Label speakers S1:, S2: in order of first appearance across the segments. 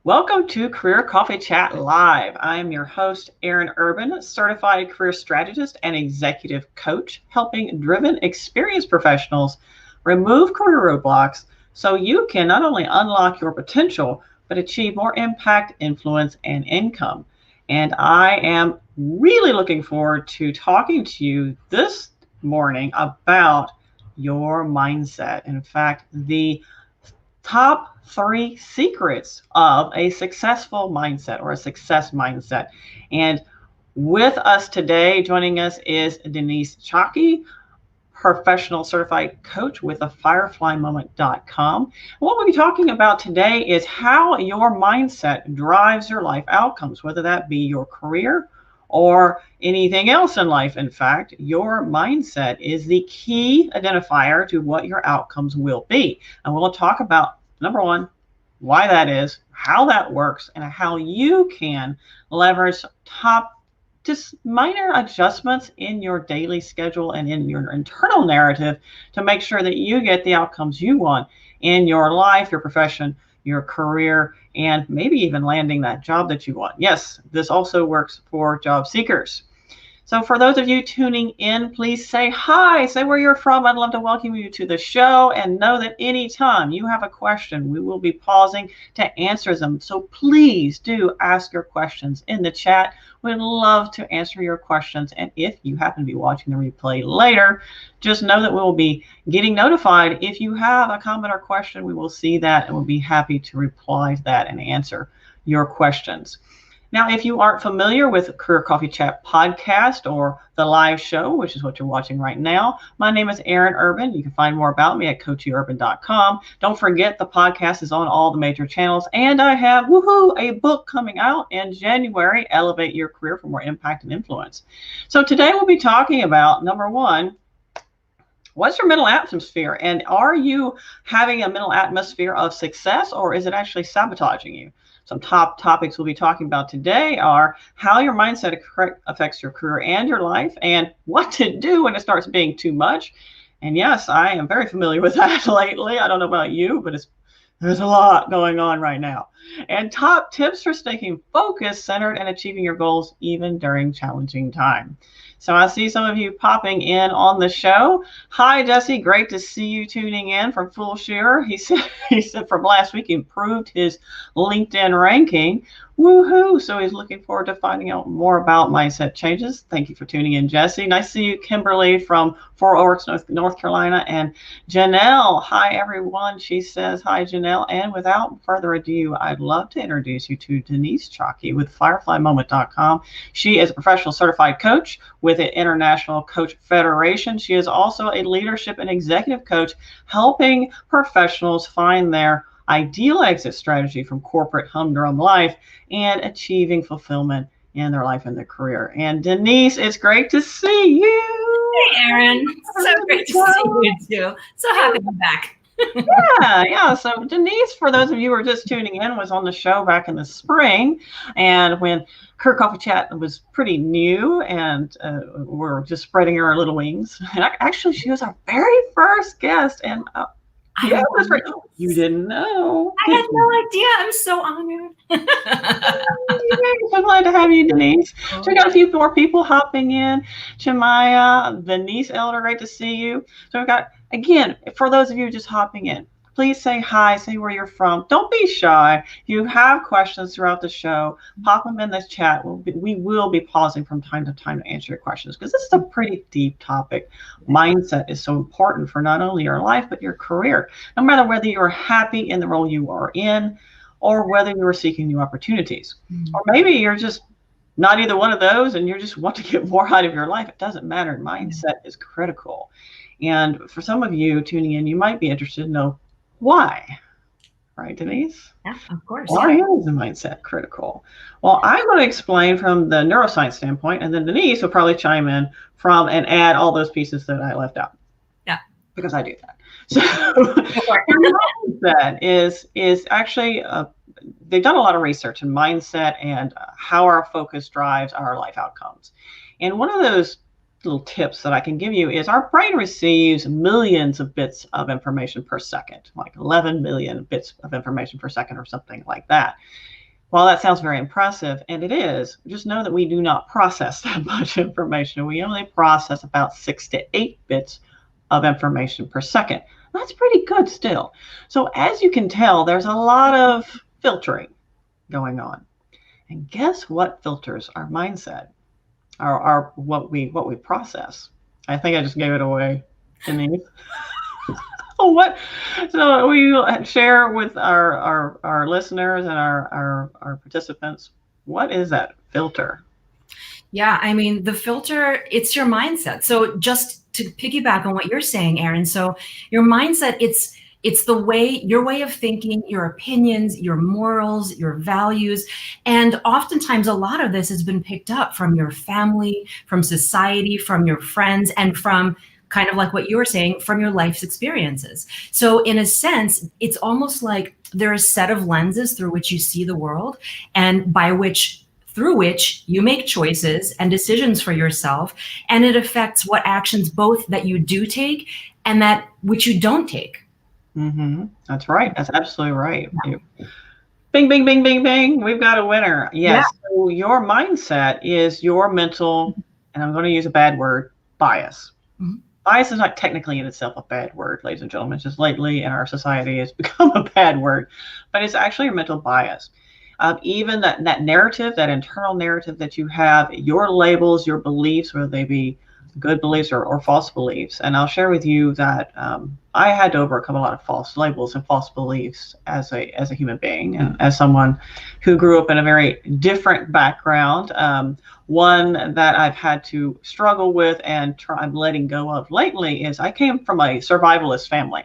S1: Welcome to Career Coffee Chat Live. I am your host, Erin Urban, certified career strategist and executive coach, helping driven, experienced professionals remove career roadblocks so you can not only unlock your potential, but achieve more impact, influence, and income. And I am really looking forward to talking to you this morning about your mindset. In fact, the top three secrets of a successful mindset or a success mindset. And with us today, joining us is Denise Csaky, professional certified coach with thefireflymoment.coach. What we'll be talking about today is how your mindset drives your life outcomes, whether that be your career or anything else in life. In fact, your mindset is the key identifier to what your outcomes will be. And we'll talk about, number one, why that is, how that works, and how you can leverage just minor adjustments in your daily schedule and in your internal narrative to make sure that you get the outcomes you want in your life, your profession, your career, and maybe even landing that job that you want. Yes, this also works for job seekers. So for those of you tuning in, please say hi, say where you're from. I'd love to welcome you to the show, and know that anytime you have a question, we will be pausing to answer them. So please do ask your questions in the chat. We'd love to answer your questions. And if you happen to be watching the replay later, just know that we will be getting notified. If you have a comment or question, we will see that and we'll be happy to reply to that and answer your questions. Now, if you aren't familiar with Career Coffee Chat podcast or the live show, which is what you're watching right now, my name is Erin Urban. You can find more about me at coachyurban.com. Don't forget the podcast is on all the major channels, and I have, a book coming out in January, Elevate Your Career for More Impact and Influence. So today we'll be talking about, number one, what's your mental atmosphere? And are you having a mental atmosphere of success, or is it actually sabotaging you? Some top topics we'll be talking about today are how your mindset affects your career and your life, and what to do when it starts being too much. And yes, I am very familiar with that lately. I don't know about you, but there's a lot going on right now. And top tips for staying focused, centered, and achieving your goals even during challenging time. So I see some of you popping in on the show. Hi, Jesse. Great to see you tuning in from Full Shearer. He said from last week he improved his LinkedIn ranking. Woohoo! So he's looking forward to finding out more about mindset changes. Thank you for tuning in, Jesse. Nice to see you, Kimberly from Fort Oaks, North Carolina. And Janelle, hi, everyone. She says, hi, Janelle. And without further ado, I'd love to introduce you to Denise Csaky with thefireflymoment.coach. She is a professional certified coach with the International Coach Federation. She is also a leadership and executive coach, helping professionals find their ideal exit strategy from corporate humdrum life and achieving fulfillment in their life and their career. And Denise, it's great to see you.
S2: Hey, Erin. So great to see you too. So happy to be back.
S1: Yeah. So Denise, for those of you who are just tuning in, was on the show back in the spring, and when Career Coffee Chat was pretty new, and we're just spreading her little wings. And actually, she was our very first guest, and yeah, that's right. You didn't know.
S2: I had no idea. I'm so honored.
S1: So glad to have you, Denise. So we got a few more people hopping in. Shemaya, Denise Elder, great to see you. So we've got, again, for those of you just hopping in, please say hi, say where you're from. Don't be shy. If you have questions throughout the show, pop them in this chat. We will be pausing from time to time to answer your questions, because this is a pretty deep topic. Mindset is so important for not only your life, but your career. No matter whether you're happy in the role you are in, or whether you are seeking new opportunities. Or maybe you're just not either one of those and you just want to get more out of your life. It doesn't matter. Mindset is critical. And for some of you tuning in, you might be interested to know why. Right, Denise?
S2: Yeah, of course.
S1: Why is the mindset critical? Well, I'm going to explain from the neuroscience standpoint, and then Denise will probably chime in from and add all those pieces that I left out.
S2: Yeah.
S1: Because I do that. So mindset is actually, they've done a lot of research in mindset and how our focus drives our life outcomes. And one of those little tips that I can give you is our brain receives millions of bits of information per second, like 11 million bits of information per second or something like that. While that sounds very impressive, and it is, just know that we do not process that much information. We only process about 6 to 8 bits of information per second. That's pretty good still. So as you can tell, there's a lot of filtering going on. And guess what filters our mindset, our what we process? I think I just gave it away, Denise. What? So we share with our listeners and our participants, what is that filter?
S2: Yeah, I mean, the filter, it's your mindset. So just to piggyback on what you're saying, Erin, so your mindset, it's the way, your way of thinking, your opinions, your morals, your values. And oftentimes a lot of this has been picked up from your family, from society, from your friends, and from kind of like what you were saying, from your life's experiences. So in a sense, it's almost like there are a set of lenses through which you see the world, and through which you make choices and decisions for yourself. And it affects what actions both that you do take and that which you don't take.
S1: Mm-hmm. That's right. That's absolutely right. Yeah. Bing, bing, bing, bing, bing. We've got a winner. Yes. Yeah. So your mindset is your mental, and I'm going to use a bad word, bias. Mm-hmm. Bias is not technically in itself a bad word, ladies and gentlemen. It's just lately in our society has become a bad word, but it's actually a mental bias. Even that narrative, that internal narrative that you have, your labels, your beliefs, whether they be good beliefs or false beliefs. And I'll share with you that I had to overcome a lot of false labels and false beliefs as a human being, and as someone who grew up in a very different background, one that I've had to struggle with and I'm letting go of lately is I came from a survivalist family.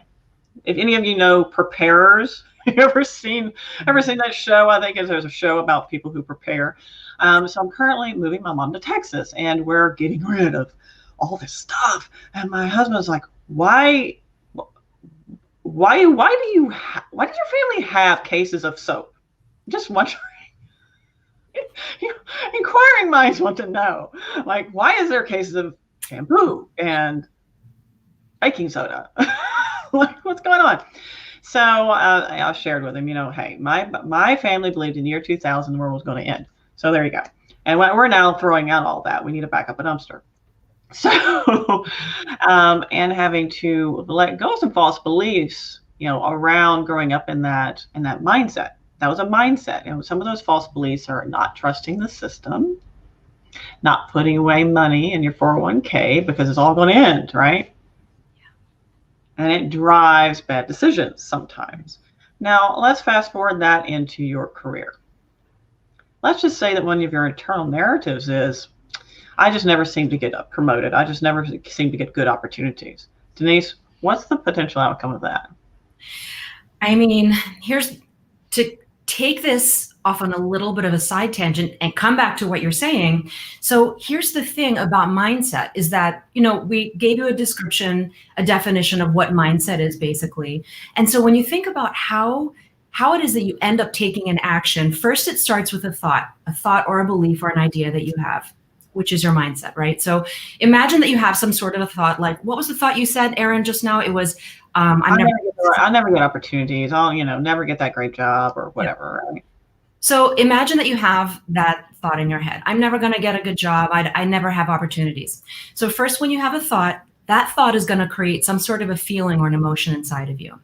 S1: If any of you know Preparers, you ever seen that show? I think there's a show about people who prepare. So I'm currently moving my mom to Texas, and we're getting rid of all this stuff. And my husband's like, why does your family have cases of soap? Just wondering. Inquiring minds want to know, like, why is there cases of shampoo and baking soda? Like, what's going on? So I shared with him, hey, my family believed in the year 2000 the world was going to end. So there you go. And we're now throwing out all that. We need to back up a dumpster. So, and having to let go of some false beliefs, around growing up in that mindset. That was a mindset. Some of those false beliefs are not trusting the system, not putting away money in your 401k because it's all going to end, right? And it drives bad decisions sometimes. Now, let's fast forward that into your career. Let's just say that one of your internal narratives is, I just never seem to get promoted. I just never seem to get good opportunities. Denise, what's the potential outcome of that?
S2: I mean, here's to take this off on a little bit of a side tangent and come back to what you're saying. So here's the thing about mindset is that, we gave you a description, a definition of what mindset is basically. And so when you think about how it is that you end up taking an action, first it starts with a thought or a belief or an idea that you have, which is your mindset, right? So imagine that you have some sort of a thought, like, what was the thought you said, Erin, just now? It was, I'll
S1: never get opportunities. I'll, never get that great job or whatever, yeah. Right?
S2: So imagine that you have that thought in your head. I'm never going to get a good job. I never have opportunities. So first, when you have a thought, that thought is going to create some sort of a feeling or an emotion inside of you.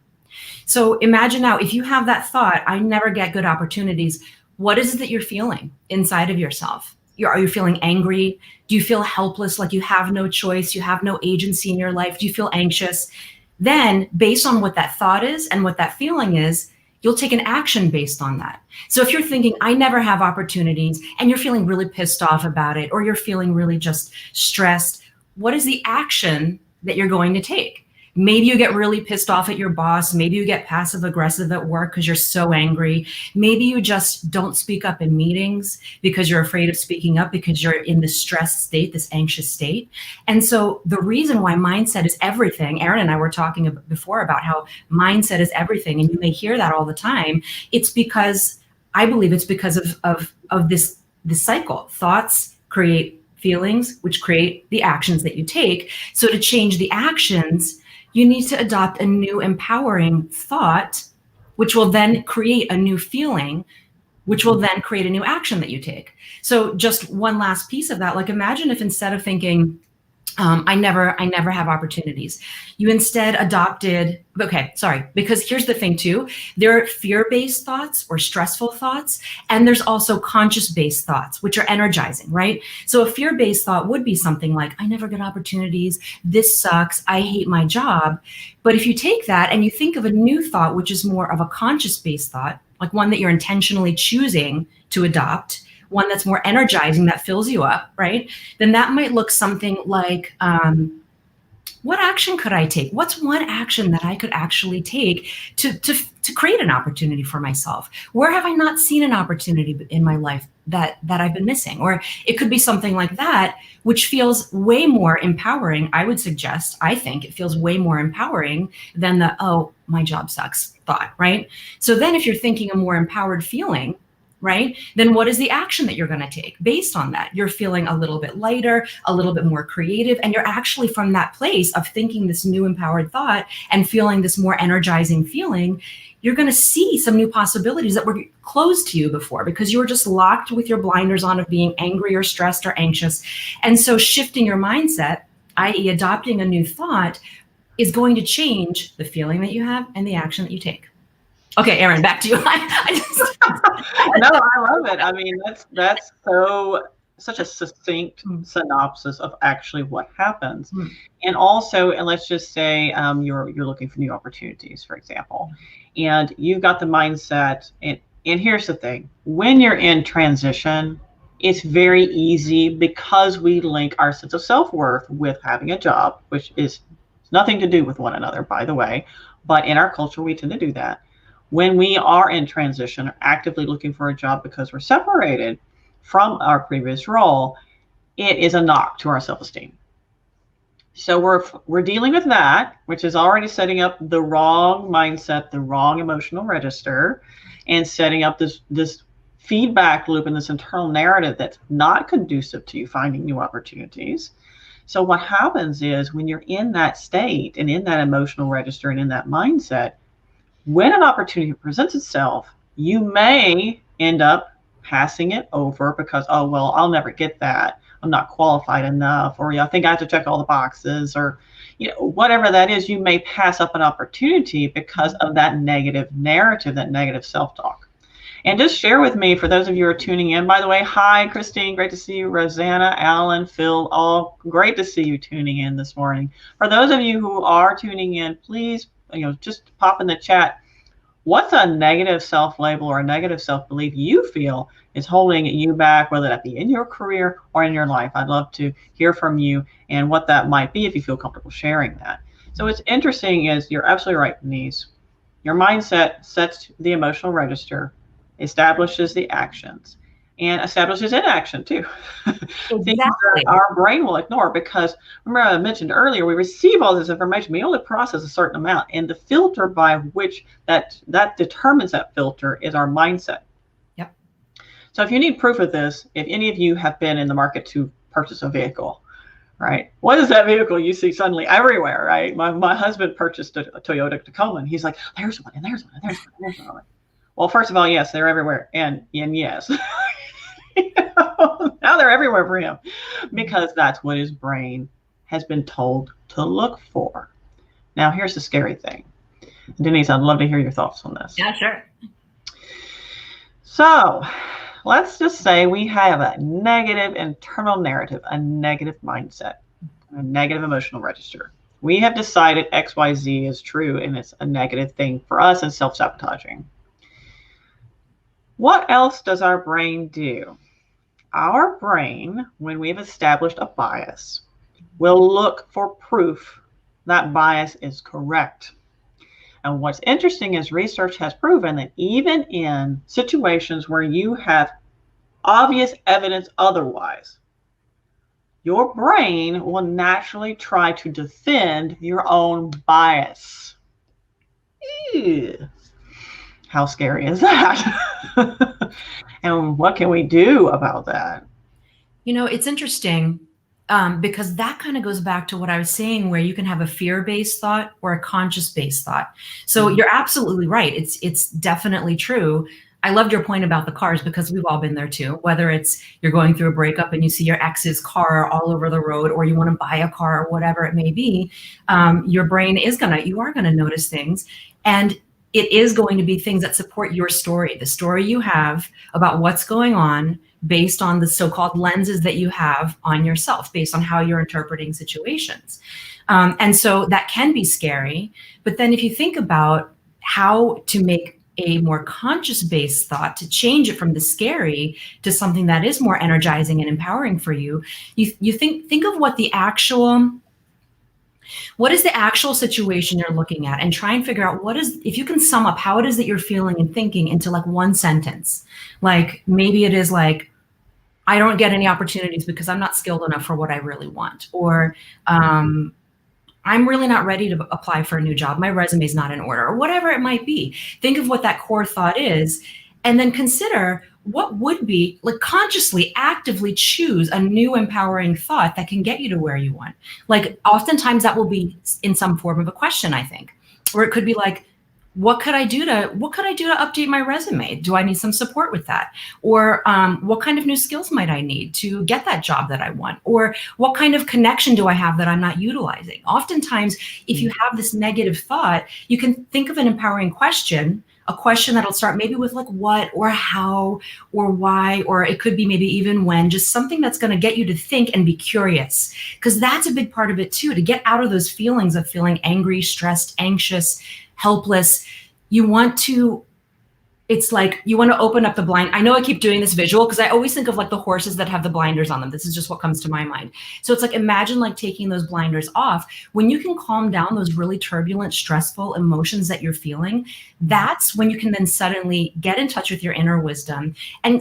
S2: So imagine now, if you have that thought, I never get good opportunities, what is it that you're feeling inside of yourself? Are you feeling angry? Do you feel helpless, like you have no choice? You have no agency in your life? Do you feel anxious? Then, based on what that thought is and what that feeling is, you'll take an action based on that. So if you're thinking, I never have opportunities, and you're feeling really pissed off about it, or you're feeling really just stressed, what is the action that you're going to take? Maybe you get really pissed off at your boss. Maybe you get passive aggressive at work because you're so angry. Maybe you just don't speak up in meetings because you're afraid of speaking up because you're in this stressed state, this anxious state. And so the reason why mindset is everything, Erin and I were talking before about how mindset is everything, and you may hear that all the time. It's because, I believe it's because of this cycle. Thoughts create feelings, which create the actions that you take. So to change the actions, you need to adopt a new empowering thought, which will then create a new feeling, which will then create a new action that you take. So just one last piece of that, like imagine if instead of thinking, I never have opportunities, you instead adopted, because here's the thing too, there are fear-based thoughts or stressful thoughts, and there's also conscious-based thoughts, which are energizing, right? So a fear-based thought would be something like, I never get opportunities, this sucks, I hate my job. But if you take that and you think of a new thought, which is more of a conscious-based thought, like one that you're intentionally choosing to adopt, one that's more energizing, that fills you up, right? Then that might look something like, what action could I take? What's one action that I could actually take to create an opportunity for myself? Where have I not seen an opportunity in my life that I've been missing? Or it could be something like that, which feels way more empowering. I would suggest, I think it feels way more empowering than the, oh, my job sucks thought, right? So then if you're thinking a more empowered feeling, right? Then what is the action that you're going to take based on that? You're feeling a little bit lighter, a little bit more creative, and you're actually from that place of thinking this new empowered thought and feeling this more energizing feeling, you're going to see some new possibilities that were closed to you before because you were just locked with your blinders on of being angry or stressed or anxious. And so shifting your mindset, i.e. adopting a new thought, is going to change the feeling that you have and the action that you take. Okay, Erin, back to you.
S1: No, I love it. I mean, that's such a succinct synopsis of actually what happens. And also, and let's just say you're looking for new opportunities, for example, and you've got the mindset. And here's the thing: when you're in transition, it's very easy because we link our sense of self-worth with having a job, which is nothing to do with one another, by the way. But in our culture, we tend to do that. When we are in transition or actively looking for a job because we're separated from our previous role, it is a knock to our self-esteem. So we're dealing with that, which is already setting up the wrong mindset, the wrong emotional register, and setting up this feedback loop and this internal narrative that's not conducive to you finding new opportunities. So what happens is when you're in that state and in that emotional register and in that mindset, when an opportunity presents itself, you may end up passing it over because, oh, well, I'll never get that. I'm not qualified enough, or I think I have to check all the boxes, or whatever that is, you may pass up an opportunity because of that negative narrative, that negative self-talk. And just share with me, for those of you who are tuning in, by the way, hi, Christine, great to see you. Rosanna, Alan, Phil, all great to see you tuning in this morning. For those of you who are tuning in, please, just pop in the chat. What's a negative self-label or a negative self-belief you feel is holding you back, whether that be in your career or in your life? I'd love to hear from you and what that might be if you feel comfortable sharing that. So what's interesting is you're absolutely right, Denise. Your mindset sets the emotional register, establishes the actions, and establishes inaction too.
S2: Exactly.
S1: Our brain will ignore because, remember I mentioned earlier, we receive all this information, we only process a certain amount, and the filter by which that determines that filter is our mindset.
S2: Yep.
S1: So if you need proof of this, if any of you have been in the market to purchase a vehicle, right? What is that vehicle you see suddenly everywhere, right? My husband purchased a Toyota Tacoma, and he's like, there's one, and there's one, and there's one, and there's one. Well, first of all, yes, they're everywhere. And yes, now they're everywhere for him because that's what his brain has been told to look for. Now, here's the scary thing. Denise, I'd love to hear your thoughts on this.
S2: Yeah, sure.
S1: So let's just say we have a negative internal narrative, a negative mindset, a negative emotional register. We have decided XYZ is true and it's a negative thing for us and self-sabotaging. What else does our brain do? Our brain, when we've established a bias, will look for proof that bias is correct. And what's interesting is research has proven that even in situations where you have obvious evidence otherwise, your brain will naturally try to defend your own bias. Ew. How scary is that? And what can we do about that?
S2: It's interesting because that kind of goes back to what I was saying, where you can have a fear-based thought or a conscious-based thought. So you're absolutely right. It's definitely true. I loved your point about the cars, because we've all been there too. Whether it's you're going through a breakup and you see your ex's car all over the road, or you want to buy a car, or whatever it may be, your brain you are gonna notice things, and it is going to be things that support your story, the story you have about what's going on, based on the so-called lenses that you have on yourself, based on how you're interpreting situations. And so that can be scary. But then if you think about how to make a more conscious-based thought, to change it from the scary to something that is more energizing and empowering for you, you think of what is the actual situation you're looking at, and try and figure out if you can sum up how it is that you're feeling and thinking into like one sentence. Like maybe it is like, I don't get any opportunities because I'm not skilled enough for what I really want. Or I'm really not ready to apply for a new job. My resume is not in order, or whatever it might be. Think of what that core thought is, and then consider what would be, like, consciously, actively choose a new empowering thought that can get you to where you want. Like oftentimes that will be in some form of a question, I think, or it could be like, what could I do to update my resume? Do I need some support with that? Or what kind of new skills might I need to get that job that I want? Or what kind of connection do I have that I'm not utilizing? Oftentimes, if you have this negative thought, you can think of an empowering question, a question that'll start maybe with like what, or how, or why, or it could be maybe even when, just something that's going to get you to think and be curious. Because that's a big part of it too, to get out of those feelings of feeling angry, stressed, anxious, helpless. It's like you want to open up the blind. I know I keep doing this visual because I always think of like the horses that have the blinders on them. This is just what comes to my mind. So it's like, imagine like taking those blinders off. When you can calm down those really turbulent, stressful emotions that you're feeling, that's when you can then suddenly get in touch with your inner wisdom. And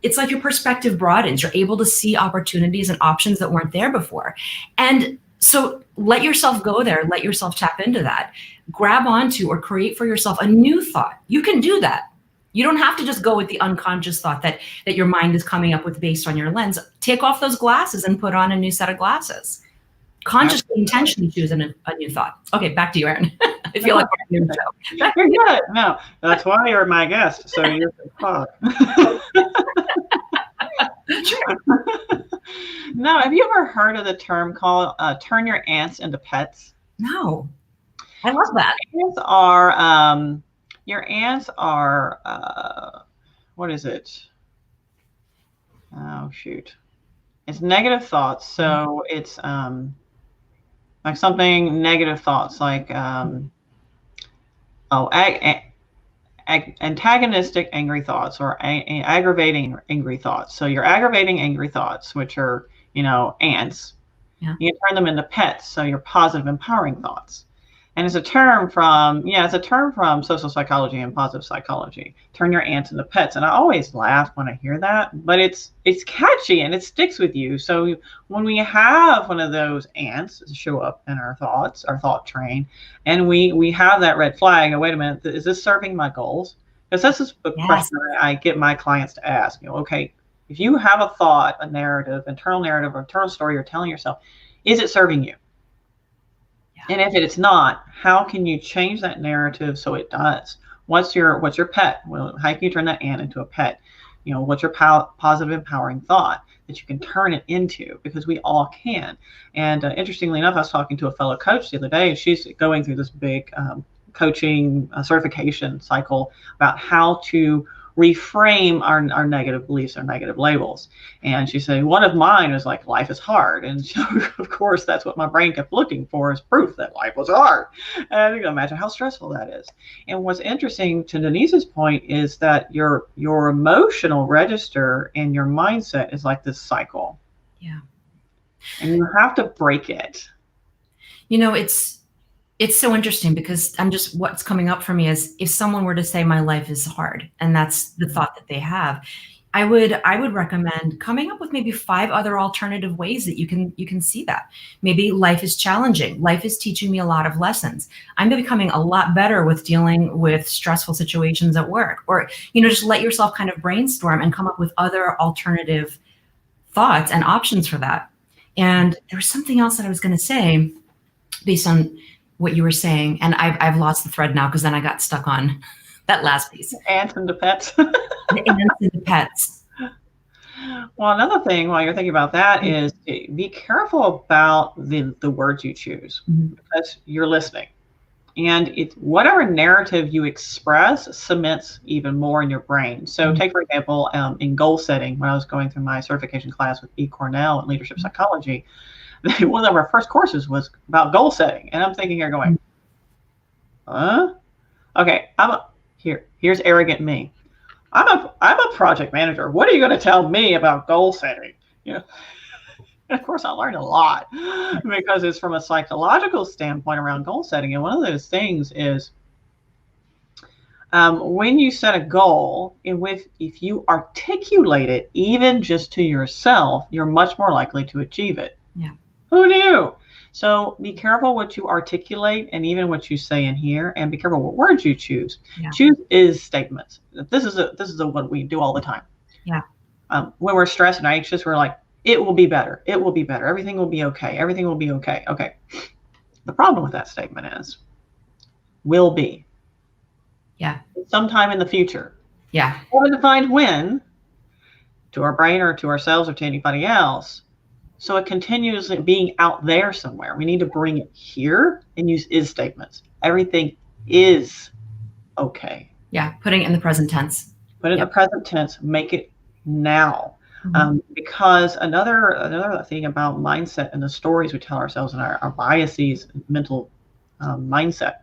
S2: it's like your perspective broadens. You're able to see opportunities and options that weren't there before. And so let yourself go there. Let yourself tap into that. Grab onto or create for yourself a new thought. You can do that. You don't have to just go with the unconscious thought that your mind is coming up with based on your lens. Take off those glasses and put on a new set of glasses. Consciously, intentionally choose a new thought. Okay, back to you, Erin. I feel like we're in the show.
S1: You're good. No, that's why you're my guest. So you're the talk. No, have you ever heard of the term called turn your ants into pets?
S2: No. I love that.
S1: Your ants are, what is it? Oh, shoot. It's negative thoughts. So it's like something negative thoughts, like, antagonistic angry thoughts, or aggravating angry thoughts. So your aggravating angry thoughts, which are, ants, you turn them into pets. So your positive empowering thoughts. And it's a term from social psychology and positive psychology. Turn your ants into pets. And I always laugh when I hear that, but it's catchy and it sticks with you. So when we have one of those ants show up in our thoughts, our thought train, and we have that red flag, and wait a minute, is this serving my goals? Because this is the question I get my clients to ask. Okay, if you have a thought, a narrative, internal or internal story you're telling yourself, is it serving you? And if it's not, how can you change that narrative so it does? What's your pet? Well, how can you turn that ant into a pet? What's your positive empowering thought that you can turn it into? Because we all can. And interestingly enough, I was talking to a fellow coach the other day. She's going through this big coaching certification cycle about how to reframe our negative beliefs, our negative labels. And she said, one of mine is like, life is hard. And so, of course, that's what my brain kept looking for, is proof that life was hard. And you can imagine how stressful that is. And what's interesting, to Denise's point, is that your emotional register and your mindset is like this cycle.
S2: Yeah.
S1: And you have to break it.
S2: It's so interesting, because what's coming up for me is, if someone were to say my life is hard, and that's the thought that they have, I would recommend coming up with maybe 5 other alternative ways that you can see that. Maybe life is challenging. Life is teaching me a lot of lessons. I'm becoming a lot better with dealing with stressful situations at work. Or, just let yourself kind of brainstorm and come up with other alternative thoughts and options for that. And there was something else that I was going to say based on what you were saying. And I've lost the thread now because then I got stuck on that last piece.
S1: Ants and the pets.
S2: The ants and the pets.
S1: Well, another thing while you're thinking about that is be careful about the words you choose, because you're listening. And whatever narrative you express cements even more in your brain. So take, for example, in goal setting, when I was going through my certification class with E. Cornell in leadership psychology, one of our first courses was about goal setting. And I'm thinking here going, okay, here's arrogant me. I'm a project manager. What are you going to tell me about goal setting? And of course, I learned a lot because it's from a psychological standpoint around goal setting. And one of those things is when you set a goal, if you articulate it, even just to yourself, you're much more likely to achieve it.
S2: Yeah.
S1: Who knew? So be careful what you articulate and even what you say in here, and be careful what words you choose. Yeah. Choose is statements. This is what we do all the time.
S2: Yeah.
S1: When we're stressed and anxious, we're like, it will be better. It will be better. Everything will be okay. Everything will be okay. Okay. The problem with that statement is will be.
S2: Yeah.
S1: Sometime in the future.
S2: Yeah.
S1: We haven't defined when to our brain or to ourselves or to anybody else. So it continues being out there somewhere. We need to bring it here and use is statements. Everything is okay.
S2: Yeah. Putting it in the present tense.
S1: Put it in the present tense. Make it now. Because another thing about mindset and the stories we tell ourselves and our biases, mental mindset,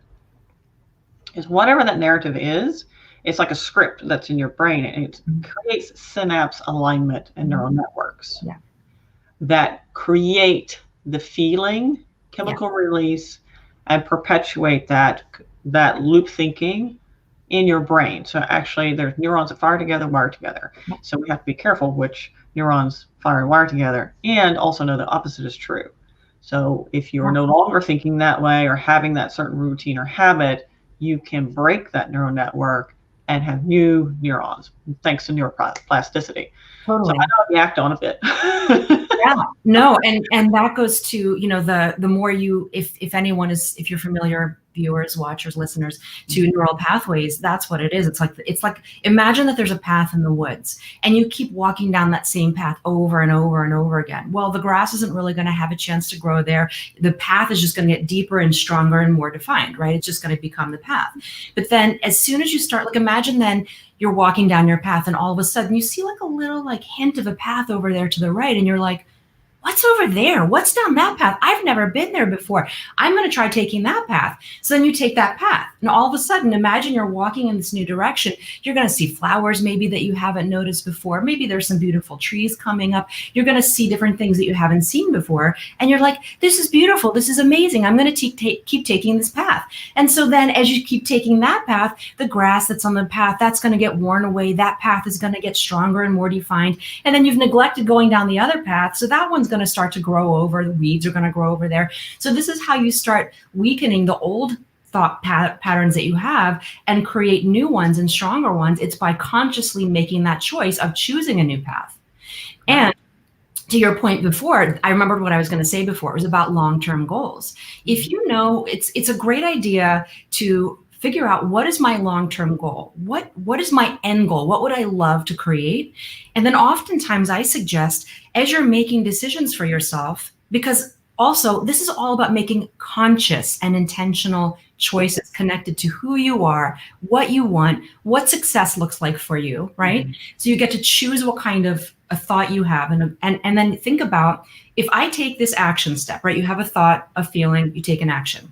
S1: is whatever that narrative is, it's like a script that's in your brain, and it creates synapse alignment and neural networks that create the feeling, chemical release, and perpetuate that loop thinking in your brain. So actually there's neurons that fire together, wire together. So we have to be careful which neurons fire and wire together, and also know the opposite is true. So if you are no longer thinking that way or having that certain routine or habit, you can break that neural network and have new neurons thanks to neuroplasticity.
S2: Totally.
S1: So I know you act on a bit.
S2: Yeah, no, and that goes to, the more you, if anyone is, if you're familiar, viewers, watchers, listeners, to neural pathways, that's what it is. It's like imagine that there's a path in the woods and you keep walking down that same path over and over and over again. Well, the grass isn't really going to have a chance to grow there. The path is just going to get deeper and stronger and more defined, right? It's just going to become the path. But then as soon as you start, imagine then you're walking down your path and all of a sudden you see a little hint of a path over there to the right, and you're like, what's over there? What's down that path? I've never been there before. I'm going to try taking that path. So then you take that path. And all of a sudden, imagine you're walking in this new direction. You're going to see flowers maybe that you haven't noticed before. Maybe there's some beautiful trees coming up. You're going to see different things that you haven't seen before. And you're like, this is beautiful. This is amazing. I'm going to keep taking this path. And so then as you keep taking that path, the grass that's on the path, that's going to get worn away. That path is going to get stronger and more defined. And then you've neglected going down the other path. So that one's going to start to grow over. The weeds are going to grow over there. So this is how you start weakening the old thought patterns that you have and create new ones and stronger ones. It's by consciously making that choice of choosing a new path. And to your point before, I remembered what I was going to say before. It was about long-term goals. If you know, it's a great idea to figure out, what is my long-term goal? What is my end goal? What would I love to create? And then oftentimes I suggest, as you're making decisions for yourself, because also this is all about making conscious and intentional choices connected to who you are, what you want, what success looks like for you, right? So you get to choose what kind of a thought you have, and then think about, if I take this action step, right? You have a thought, a feeling, you take an action.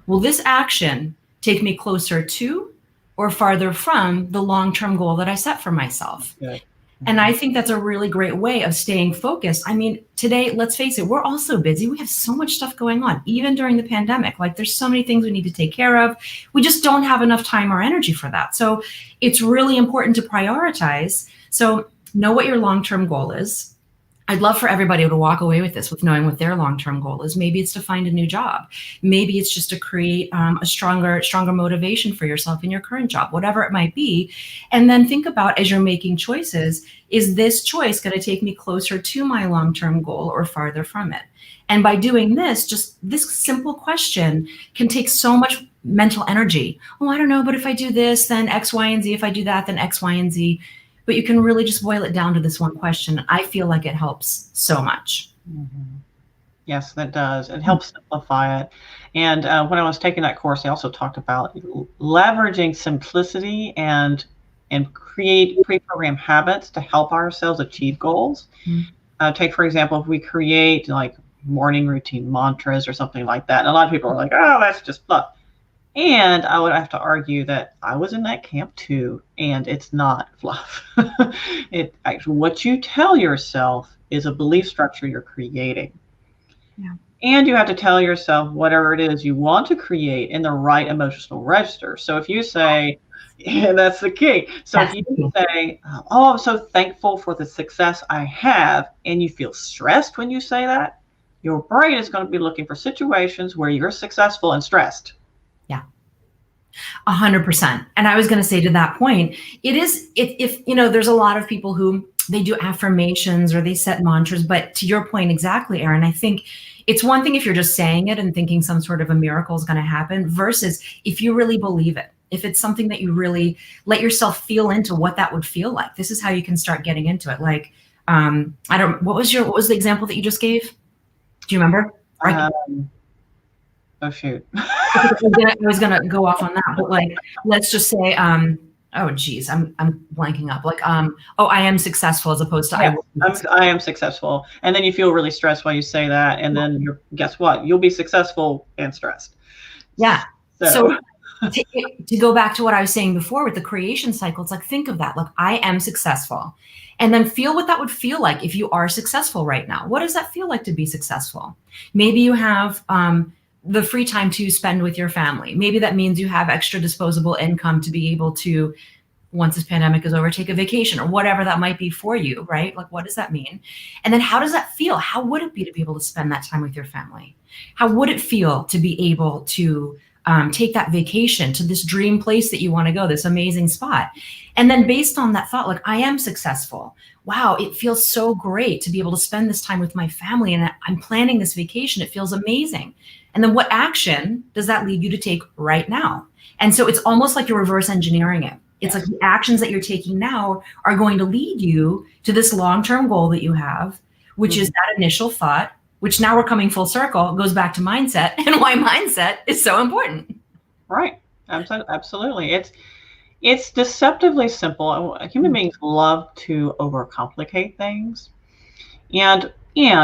S2: Will this action take me closer to or farther from the long-term goal that I set for myself? Okay. And I think that's a really great way of staying focused. I mean, today, let's face it, we're all so busy. We have so much stuff going on, even during the pandemic. There's so many things we need to take care of. We just don't have enough time or energy for that. So it's really important to prioritize. So know what your long-term goal is. I'd love for everybody to walk away with this, with knowing what their long-term goal is. Maybe it's to find a new job. Maybe it's just to create a stronger motivation for yourself in your current job, whatever it might be. And then think about, as you're making choices, is this choice going to take me closer to my long-term goal or farther from it? And by doing this, just this simple question can take so much mental energy. Oh, I don't know, but if I do this, then X, Y, and Z. If I do that, then X, Y, and Z. But you can really just boil it down to this one question. I feel like it helps so much.
S1: Mm-hmm. Yes, that does. It helps simplify it. And when I was taking that course, I also talked about leveraging simplicity and create pre-programmed habits to help ourselves achieve goals. Mm-hmm. Take, for example, if we create like morning routine mantras or something like that. And a lot of people are like, oh, that's just fluff. And I would have to argue that I was in that camp too, and it's not fluff. It actually, what you tell yourself is a belief structure you're creating. Yeah. And you have to tell yourself whatever it is you want to create in the right emotional register. So if you say, yeah, that's the key. So if you say, oh, I'm so thankful for the success I have, and you feel stressed when you say that, your brain is going to be looking for situations where you're successful and stressed.
S2: 100%. And I was going to say to that point, if you know, there's a lot of people who they do affirmations or they set mantras, but to your point exactly, Erin, I think it's one thing if you're just saying it and thinking some sort of a miracle is going to happen versus if you really believe it, if it's something that you really let yourself feel into what that would feel like. This is how you can start getting into it. Like, what was the example that you just gave? Do you remember?
S1: Oh shoot.
S2: I was gonna go off on that, but like, let's just say, oh geez, I'm blanking up. Like, oh, I am successful as opposed to
S1: I am successful, and then you feel really stressed while you say that, and then guess what? You'll be successful and stressed.
S2: Yeah. So to go back to what I was saying before with the creation cycle, it's like, think of that. Like, I am successful, and then feel what that would feel like if you are successful right now. What does that feel like to be successful? Maybe you have the free time to spend with your family. Maybe that means you have extra disposable income to be able to, once this pandemic is over, take a vacation or whatever that might be for you, right? Like, what does that mean? And then how does that feel? How would it be to be able to spend that time with your family? How would it feel to be able to take that vacation to this dream place that you want to go, this amazing spot? And then based on that thought, like, I am successful. Wow, it feels so great to be able to spend this time with my family, and I'm planning this vacation. It feels amazing. And then what action does that lead you to take right now? And so it's almost like you're reverse engineering it. It's like the actions that you're taking now are going to lead you to this long-term goal that you have, which is that initial thought, which now we're coming full circle, goes back to mindset and why mindset is so important.
S1: Right. Absolutely. It's deceptively simple. Human beings love to overcomplicate things. And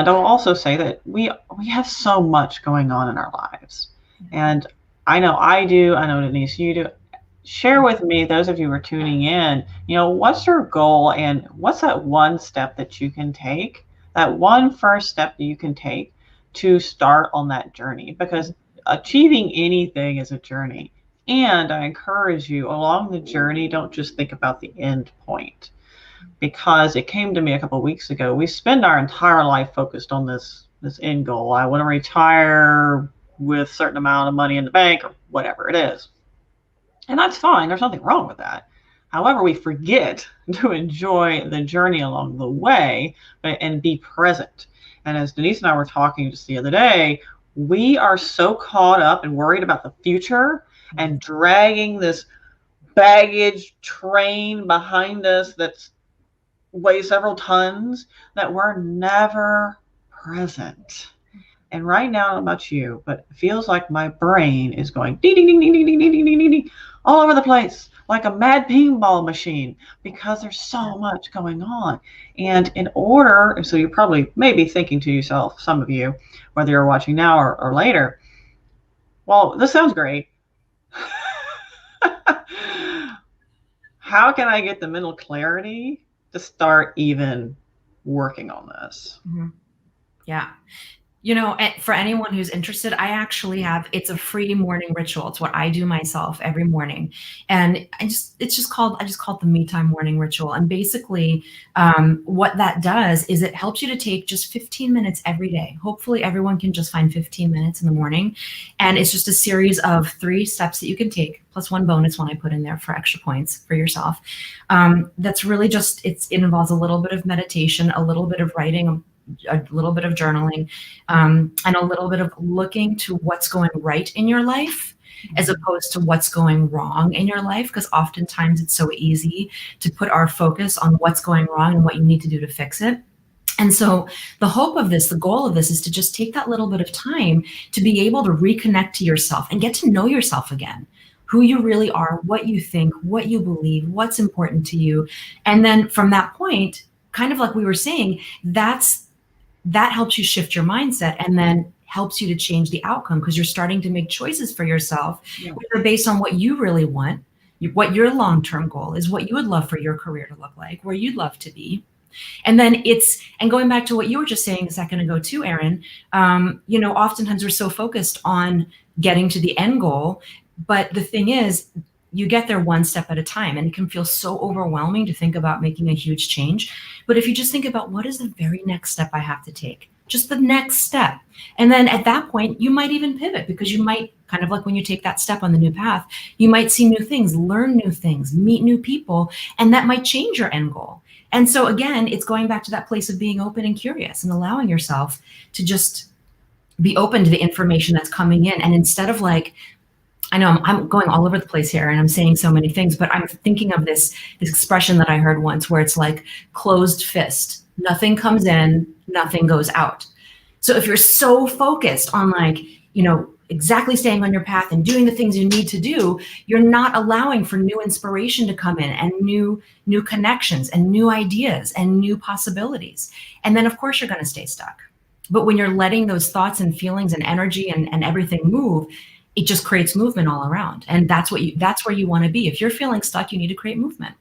S1: I'll also say that we have so much going on in our lives. And I know I do. I know, Denise, you do. Share with me, those of you who are tuning in, what's your goal and what's that one step that you can take, that one first step that you can take to start on that journey? Because achieving anything is a journey. And I encourage you along the journey, don't just think about the end point. Because it came to me a couple of weeks ago, we spend our entire life focused on this end goal. I want to retire with a certain amount of money in the bank or whatever it is. And that's fine. There's nothing wrong with that. However, we forget to enjoy the journey along the way and be present. And as Denise and I were talking just the other day, we are so caught up and worried about the future and dragging this baggage train behind us that's weighs several tons that we're never present. And right now, I don't know about you, but it feels like my brain is going ding, ding, ding, ding, ding, ding, ding, ding, ding, ding, all over the place, like a mad pinball machine, because there's so much going on. And in order, so you're probably maybe thinking to yourself, some of you, whether you're watching now or later, well, this sounds great. How can I get the mental clarity to start even working on this?
S2: Mm-hmm. Yeah. For anyone who's interested, I actually it's a free morning ritual. It's what I do myself every morning. And I just call it the Me Time morning ritual. And basically what that does is it helps you to take just 15 minutes every day. Hopefully everyone can just find 15 minutes in the morning. And it's just a series of 3 steps that you can take, plus 1 bonus one I put in there for extra points for yourself. That's really just, it involves a little bit of meditation, a little bit of writing, a little bit of journaling, and a little bit of looking to what's going right in your life as opposed to what's going wrong in your life, because oftentimes it's so easy to put our focus on what's going wrong and what you need to do to fix it. And so the goal of this is to just take that little bit of time to be able to reconnect to yourself and get to know yourself again, who you really are, what you think, what you believe, what's important to you. And then from that point, kind of like we were saying, that helps you shift your mindset and then helps you to change the outcome, because you're starting to make choices for yourself, which are based on what you really want, what your long-term goal is, what you would love for your career to look like, where you'd love to be. And then and going back to what you were just saying a second ago too, Erin, oftentimes we're so focused on getting to the end goal, but the thing is, you get there one step at a time, and it can feel so overwhelming to think about making a huge change. But if you just think about what is the very next step I have to take, just the next step. And then at that point, you might even pivot, because you might, kind of like when you take that step on the new path, you might see new things, learn new things, meet new people, and that might change your end goal. And so again, it's going back to that place of being open and curious and allowing yourself to just be open to the information that's coming in. And instead of I know I'm going all over the place here and I'm saying so many things, but I'm thinking of this expression that I heard once where it's like closed fist. Nothing comes in, nothing goes out. So if you're so focused on exactly staying on your path and doing the things you need to do, you're not allowing for new inspiration to come in and new connections and new ideas and new possibilities. And then of course you're going to stay stuck. But when you're letting those thoughts and feelings and energy and everything move, it just creates movement all around. And that's where you want to be. If you're feeling stuck, you need to create movement.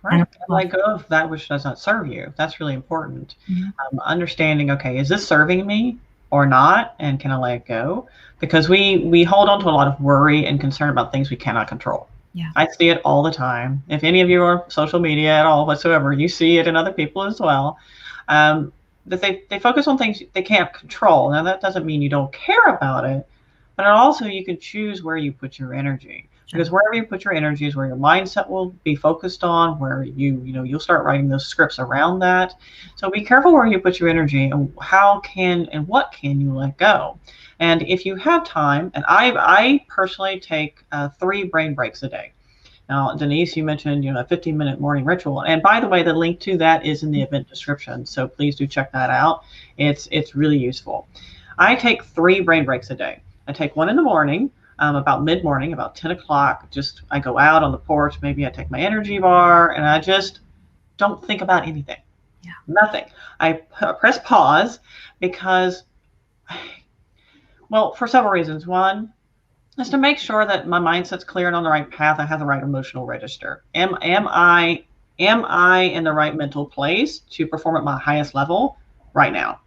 S1: Right. And let go of that which does not serve you. That's really important. Mm-hmm. Understanding, okay, is this serving me or not? And can I let it go? Because we hold on to a lot of worry and concern about things we cannot control. Yeah. I see it all the time. If any of you are on social media at all whatsoever, you see it in other people as well. That they focus on things they can't control. Now that doesn't mean you don't care about it, but also you can choose where you put your energy. Because wherever you put your energy is where your mindset will be focused on, where you'll start writing those scripts around that. So be careful where you put your energy and what can you let go. And if you have time, and I personally take 3 brain breaks a day. Now, Denise, you mentioned a 15-minute morning ritual. And by the way, the link to that is in the event description. So please do check that out. It's really useful. I take 3 brain breaks a day. I take one in the morning, about mid-morning, about 10 o'clock. I go out on the porch, maybe I take my energy bar, and I just don't think about anything. Yeah. Nothing. I press pause because, for several reasons. One is to make sure that my mindset's clear and on the right path. I have the right emotional register. Am I in the right mental place to perform at my highest level right now?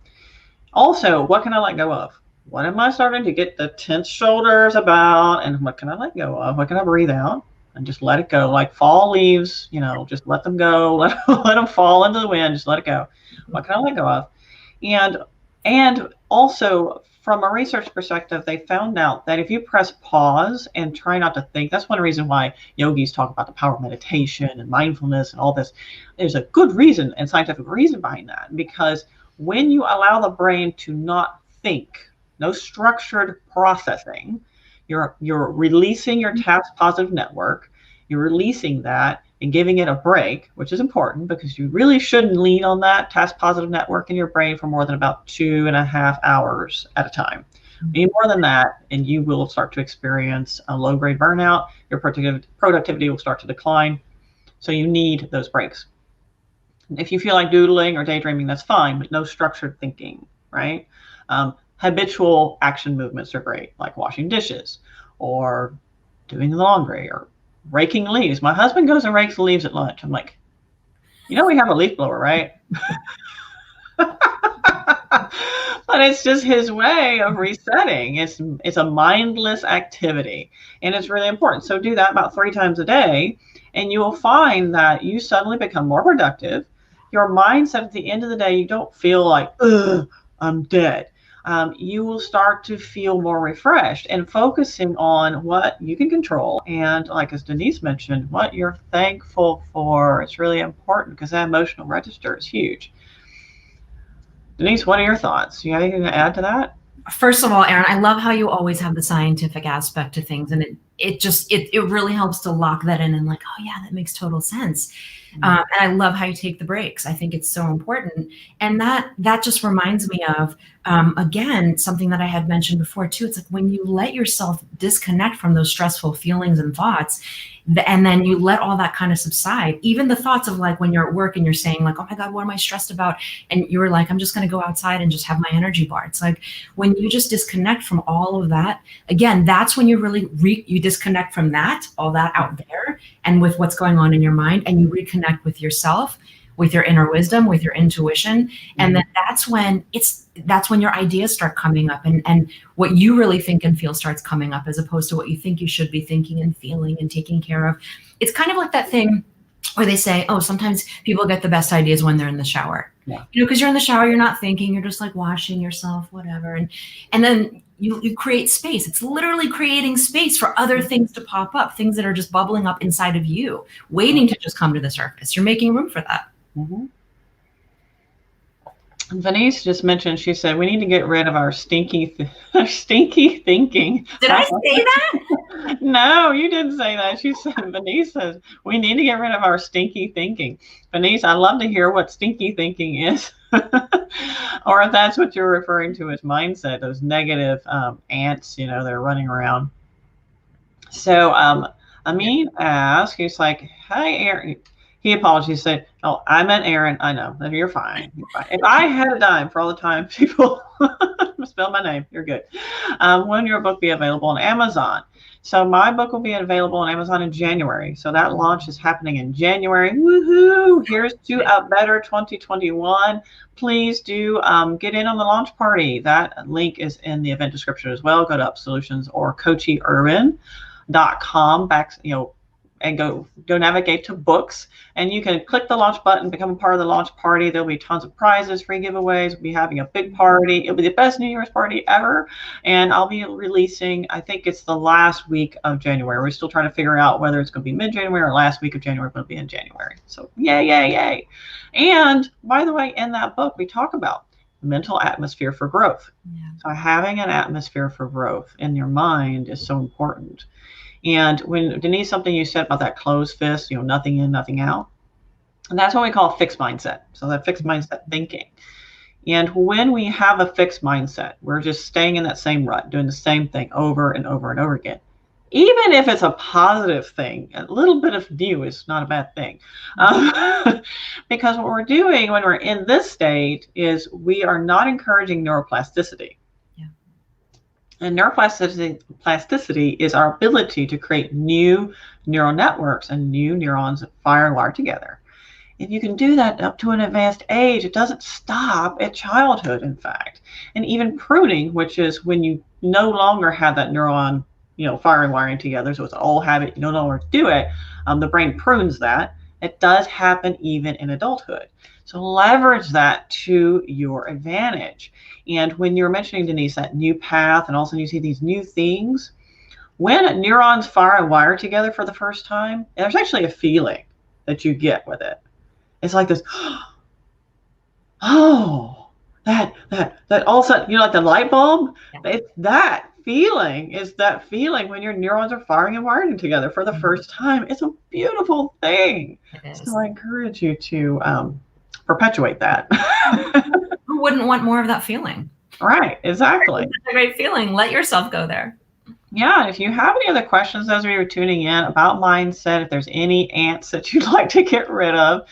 S1: Also, what can I let go of? What am I starting to get the tense shoulders about? And what can I let go of? What can I breathe out and just let it go? Like fall leaves, just let them go. Let them fall into the wind. Just let it go. What can I let go of? And also from a research perspective, they found out that if you press pause and try not to think, that's one reason why yogis talk about the power of meditation and mindfulness and all this. There's a good reason and scientific reason behind that, because when you allow the brain to not think, no structured processing, you're releasing your task positive network. You're releasing that and giving it a break, which is important because you really shouldn't lean on that task positive network in your brain for more than about 2.5 hours at a time. Any more than that, and you will start to experience a low-grade burnout. Your productivity will start to decline. So you need those breaks. If you feel like doodling or daydreaming, that's fine, but no structured thinking, right? Habitual action movements are great, like washing dishes or doing the laundry or raking leaves. My husband goes and rakes leaves at lunch. I'm like, we have a leaf blower, right? But it's just his way of resetting. It's a mindless activity, and it's really important. So do that about 3 times a day, and you will find that you suddenly become more productive. Your mindset at the end of the day, you don't feel like, ugh, I'm dead. You will start to feel more refreshed and focusing on what you can control. And like as Denise mentioned, what you're thankful for. It's really important because that emotional register is huge. Denise, what are your thoughts? You have anything to add to that?
S2: First of all, Erin, I love how you always have the scientific aspect to things, and it really helps to lock that in and like, oh yeah, that makes total sense. And I love how you take the breaks. I think it's so important, and that just reminds me of again something that I had mentioned before too. It's like when you let yourself disconnect from those stressful feelings and thoughts, and then you let all that kind of subside. Even the thoughts of like when you're at work and you're saying like, oh my God, what am I stressed about? And you were like, I'm just going to go outside and just have my energy bar. It's like when you just disconnect from all of that, again, that's when you really you disconnect from that, all that out there, and with what's going on in your mind, and you reconnect with yourself, with your inner wisdom, with your intuition. And then that's when your ideas start coming up, and what you really think and feel starts coming up, as opposed to what you think you should be thinking and feeling and taking care of. It's kind of like that thing where they say, oh, sometimes people get the best ideas when they're in the shower.
S1: Yeah.
S2: Because you're in the shower, you're not thinking, you're just like washing yourself, whatever. And then you create space. It's literally creating space for other things to pop up, things that are just bubbling up inside of you, waiting to just come to the surface. You're making room for that.
S1: Mm-hmm. Denise just mentioned, she said, we need to get rid of our stinky thinking.
S2: Did I say that?
S1: No, you didn't say that. She said, Denise says, we need to get rid of our stinky thinking. Denise, I'd love to hear what stinky thinking is. Or if that's what you're referring to as mindset, those negative ants, they're running around. So Amin asked, he's like, hi, Aaron. He apologized. He said, oh, I meant Aaron. I know. You're fine. You're fine. If I had a dime for all the time people spell my name, you're good. When will your book be available on Amazon? So my book will be available on Amazon in January. So that launch is happening in January. Woohoo! Here's to a better 2021. Please do get in on the launch party. That link is in the event description as well. Go to UpSolutions or coachyurban.com and go navigate to books, and you can click the launch button, become a part of the launch party. There'll be tons of prizes, free giveaways. We'll be having a big party. It'll be the best New Year's party ever. And I'll be releasing, I think it's the last week of January. We're still trying to figure out whether it's going to be mid-January or last week of January, but it'll be in January. So yay, yay, yay. And by the way, in that book, we talk about mental atmosphere for growth. Yeah. So having an atmosphere for growth in your mind is so important. And when Denise, something you said about that closed fist, nothing in, nothing out, and that's what we call fixed mindset. So that fixed mindset thinking. And when we have a fixed mindset, we're just staying in that same rut, doing the same thing over and over and over again. Even if it's a positive thing, a little bit of new is not a bad thing. Because what we're doing when we're in this state is we are not encouraging neuroplasticity. And neuroplasticity is our ability to create new neural networks and new neurons that fire and wire together. If you can do that up to an advanced age, it doesn't stop at childhood, in fact. And even pruning, which is when you no longer have that neuron, fire and wiring together, so it's an old habit, you no longer do it, the brain prunes that. It does happen even in adulthood. So leverage that to your advantage. And when you're mentioning, Denise, that new path, and also you see these new things, when neurons fire and wire together for the first time, there's actually a feeling that you get with it. It's like this, oh, that all of a sudden, like the light bulb, it's that feeling when your neurons are firing and wiring together for the first time. It's a beautiful thing. So I encourage you to perpetuate that.
S2: Who wouldn't want more of that feeling?
S1: Right, exactly.
S2: It's a great feeling. Let yourself go there.
S1: Yeah, if you have any other questions as we were tuning in about mindset, if there's any ants that you'd like to get rid of,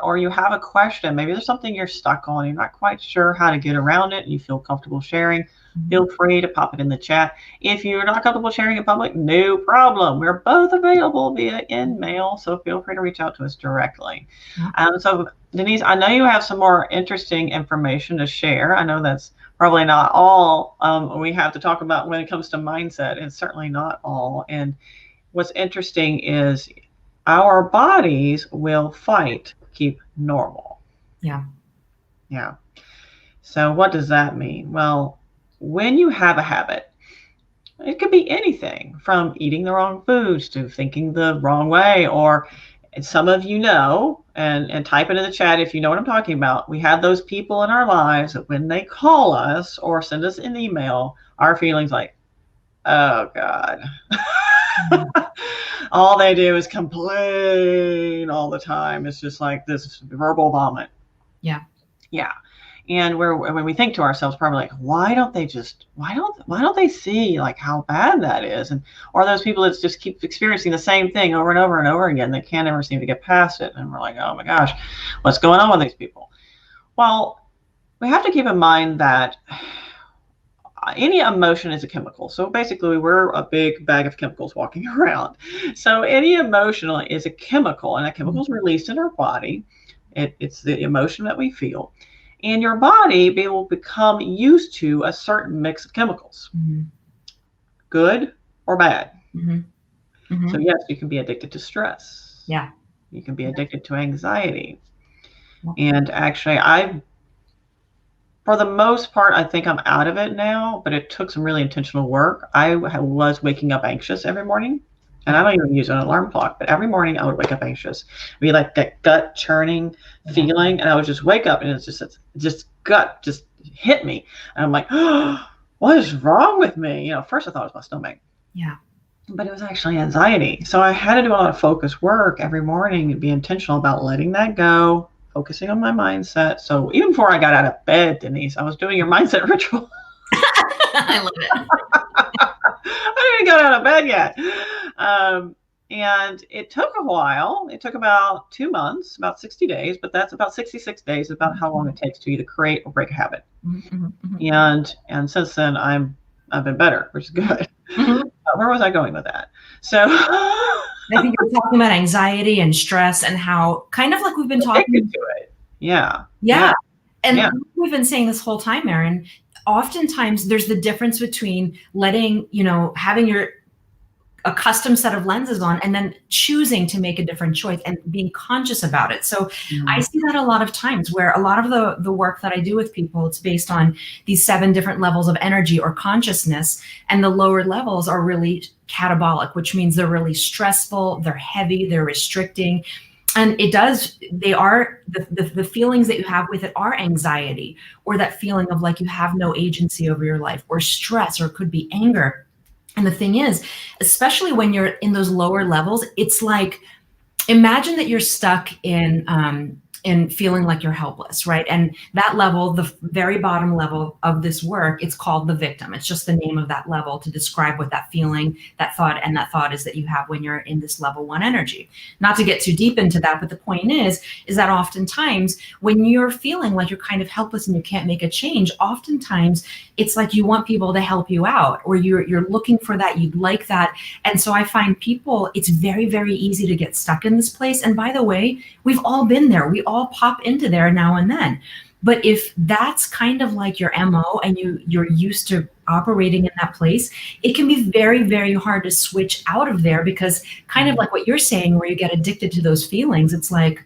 S1: or you have a question, maybe there's something you're stuck on, you're not quite sure how to get around it, and you feel comfortable sharing, feel free to pop it in the chat. If you're not comfortable sharing in public, no problem. We're both available via email, so feel free to reach out to us directly. So Denise, I know you have some more interesting information to share. I know that's probably not all we have to talk about when it comes to mindset. It's certainly not all. And what's interesting is our bodies will fight to keep normal.
S2: Yeah.
S1: Yeah. So what does that mean? Well, when you have a habit, it could be anything from eating the wrong foods to thinking the wrong way, or some of you know, and type it in the chat if you know what I'm talking about. We have those people in our lives that when they call us or send us an email, our feelings like, oh God. All they do is complain all the time. It's just like this verbal vomit.
S2: Yeah.
S1: Yeah. And when we think to ourselves, probably like, why don't they see like how bad that is? And or those people that just keep experiencing the same thing over and over and over again, they can't ever seem to get past it. And we're like, oh my gosh, what's going on with these people? Well, we have to keep in mind that any emotion is a chemical. So basically, we're a big bag of chemicals walking around. So any emotion is a chemical, and that chemical is released in our body. It's the emotion that we feel. And your body will become used to a certain mix of chemicals, good or bad. So yes, you can be addicted to stress.
S2: Yeah.
S1: You can be addicted to anxiety. And actually, for the most part, I think I'm out of it now, but it took some really intentional work. I was waking up anxious every morning. And I don't even use an alarm clock, but every morning I would wake up anxious. It'd be like that gut churning feeling, and I would just wake up and it's just gut just hit me. And I'm like, oh, what is wrong with me? First I thought it was my stomach.
S2: Yeah.
S1: But it was actually anxiety. So I had to do a lot of focused work every morning and be intentional about letting that go, focusing on my mindset. So even before I got out of bed, Denise, I was doing your mindset ritual.
S2: I love it.
S1: I didn't get out of bed yet. And it took a while. It took about 2 months, about 60 days, but that's about 66 days, about how long it takes to either create or break a habit. And since then, I've been better, which is good. Where was I going with that? So
S2: I think you're talking about anxiety and stress and how kind of like we've been talking
S1: to it. Yeah.
S2: And we've been saying this whole time, Erin, oftentimes there's the difference between letting, having a custom set of lenses on and then choosing to make a different choice and being conscious about it. So I see that a lot of times where a lot of the work that I do with people, it's based on these 7 different levels of energy or consciousness. And the lower levels are really catabolic, which means they're really stressful, they're heavy, they're restricting. And they are the feelings that you have with it are anxiety, or that feeling of like you have no agency over your life, or stress, or it could be anger. And the thing is, especially when you're in those lower levels, it's like, imagine that you're stuck in feeling like you're helpless, right? And that level, the very bottom level of this work, it's called the victim. It's just the name of that level to describe what that feeling, that thought is that you have when you're in this level 1 energy. Not to get too deep into that, but the point is that oftentimes when you're feeling like you're kind of helpless and you can't make a change, oftentimes it's like you want people to help you out, or you're looking for that, you'd like that. And so I find people, it's very, very easy to get stuck in this place. And by the way, we've all been there. We all pop into there now and then. But if that's kind of like your MO and you're used to operating in that place, it can be very, very hard to switch out of there, because kind of like what you're saying, where you get addicted to those feelings, it's like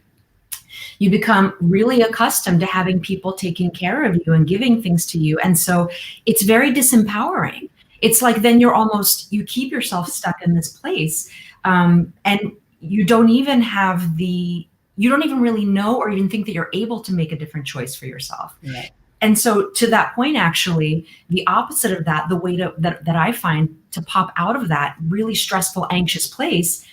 S2: you become really accustomed to having people taking care of you and giving things to you. And so it's very disempowering. It's like then you keep yourself stuck in this place, and you don't even really know or even think that you're able to make a different choice for yourself.
S1: Right.
S2: And so to that point, actually, the opposite of that, the way that I find to pop out of that really stressful, anxious place,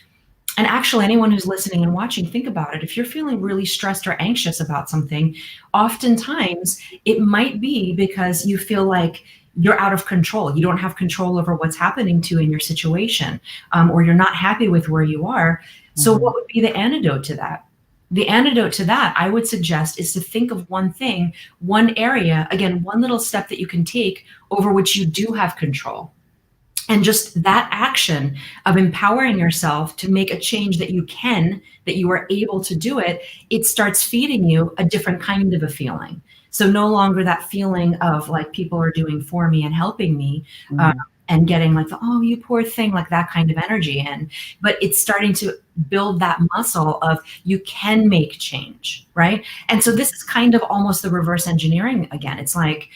S2: and actually anyone who's listening and watching, think about it. If you're feeling really stressed or anxious about something, oftentimes it might be because you feel like you're out of control. You don't have control over what's happening to you in your situation, or you're not happy with where you are. So what would be the antidote to that? The antidote to that, I would suggest, is to think of one thing, one area, again, one little step that you can take over which you do have control. And just that action of empowering yourself to make a change that you are able to do it, it starts feeding you a different kind of a feeling. So no longer that feeling of like people are doing for me and helping me, and getting like, oh, you poor thing, like that kind of energy in. But it's starting to build that muscle of you can make change, right? And so this is kind of almost the reverse engineering again. It's like,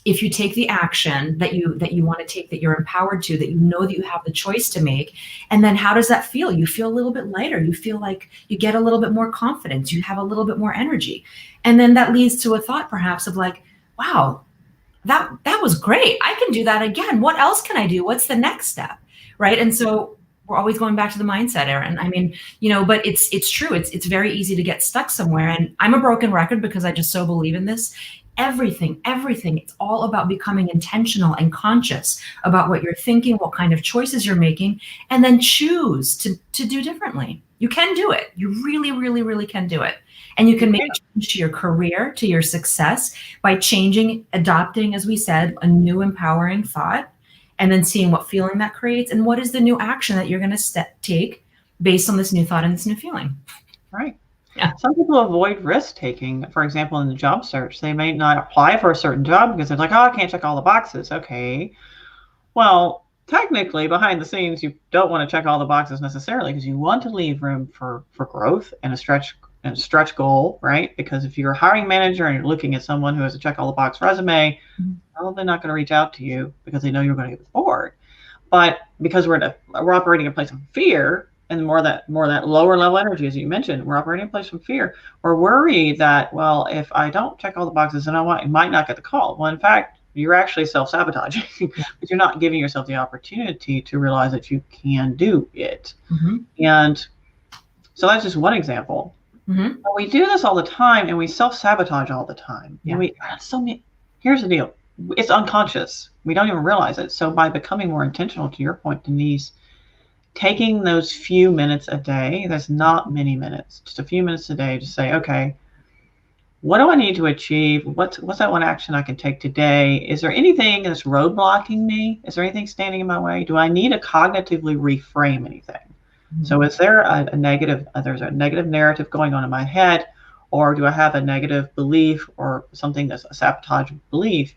S2: if you take the action that you want to take, that you're empowered to, that you know that you have the choice to make, and then how does that feel? You feel a little bit lighter. You feel like you get a little bit more confidence. You have a little bit more energy. And then that leads to a thought perhaps of like, wow, that was great. I can do that again. What else can I do? What's the next step? Right. And so we're always going back to the mindset, Erin. I mean, but it's true. It's very easy to get stuck somewhere. And I'm a broken record because I just so believe in this. Everything, it's all about becoming intentional and conscious about what you're thinking, what kind of choices you're making, and then choose to do differently. You can do it. You really, really, really can do it. And you can make a change to your career, to your success by changing, adopting, as we said, a new empowering thought, and then seeing what feeling that creates and what is the new action that you're going to take based on this new thought and this new feeling.
S1: Right. Yeah. Some people avoid risk taking. For example, in the job search, they may not apply for a certain job because they're like, oh, I can't check all the boxes. Okay. Well, technically, behind the scenes, you don't want to check all the boxes necessarily because you want to leave room for growth and a stretch goal, right? Because if you're a hiring manager and you're looking at someone who has a check all the box resume, probably not going to reach out to you because they know you're going to get bored. But because we're operating in a place of fear, and more that lower level energy, as you mentioned, we're operating in a place of fear. We're worried that, well, if I don't check all the boxes, then I might not get the call. Well, in fact, you're actually self-sabotaging, but you're not giving yourself the opportunity to realize that you can do it. And so that's just one example. But we do this all the time, and we self-sabotage all the time. Yeah. And here's the deal. It's unconscious. We don't even realize it. So by becoming more intentional, to your point, Denise, taking those few minutes a day, there's not many minutes, just a few minutes a day to say, okay, what do I need to achieve? What's that one action I can take today? Is there anything that's roadblocking me? Is there anything standing in my way? Do I need to cognitively reframe anything? So is there a negative, there's a negative narrative going on in my head, or do I have a negative belief or something that's a sabotage belief?